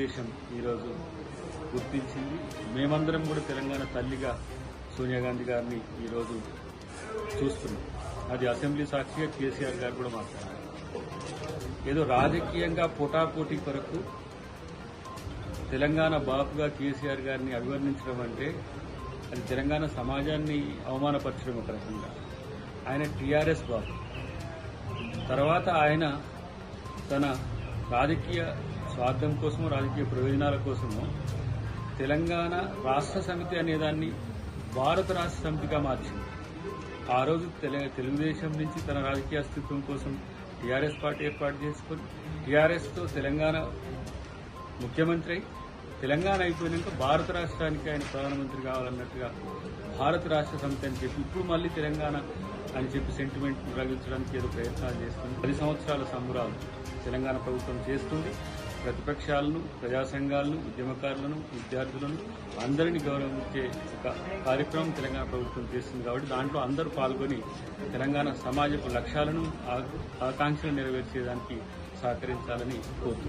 తెలుగుదేశం ఈరోజు గుర్తించింది. మేమందరం కూడా తెలంగాణ తల్లిగా సోనియా గాంధీ గారిని ఈరోజు చూస్తున్నాం. అది అసెంబ్లీ సాక్షిగా కేసీఆర్ గారు కూడా మాట్లాడారు. ఏదో రాజకీయంగా పోటాపోటీ కొరకు తెలంగాణ బాపుగా కేసీఆర్ గారిని అభివర్ణించడం అంటే అది తెలంగాణ సమాజాన్ని అవమానపరచడం ఒక రకంగా. ఆయన టీఆర్ఎస్ బాపు. తర్వాత ఆయన తన రాజకీయ స్వార్థం కోసమో రాజకీయ ప్రయోజనాల కోసమో తెలంగాణ రాష్ట్ర సమితి అనేదాన్ని భారత రాష్ట్ర సమితిగా మార్చింది. ఆ రోజు తెలుగుదేశం నుంచి తన రాజకీయ అస్తిత్వం కోసం టీఆర్ఎస్ పార్టీ ఏర్పాటు చేసుకుని టీఆర్ఎస్తో తెలంగాణ ముఖ్యమంత్రి అయి తెలంగాణ అయిపోయినాక భారత రాష్ట్రానికి ఆయన ప్రధానమంత్రి కావాలన్నట్టుగా భారత రాష్ట్ర సమితి అని చెప్పి ఇప్పుడు మళ్లీ తెలంగాణ అని చెప్పి సెంటిమెంట్ రగిలించడానికి ఏదో ప్రయత్నాలు చేస్తుంది. 10 సంవత్సరాల సంబరాలు తెలంగాణ ప్రభుత్వం చేస్తుంది. ప్రతిపక్షాలను, ప్రజా సంఘాలను, ఉద్యమకారులను, విద్యార్థులను అందరినీ గౌరవించే ఒక కార్యక్రమం తెలంగాణ ప్రభుత్వం చేస్తుంది. కాబట్టి దాంట్లో అందరూ పాల్గొని తెలంగాణ సమాజపు లక్ష్యాలను, ఆకాంక్షలు నెరవేర్చేదానికి సహకరించాలని కోరుతున్నాను.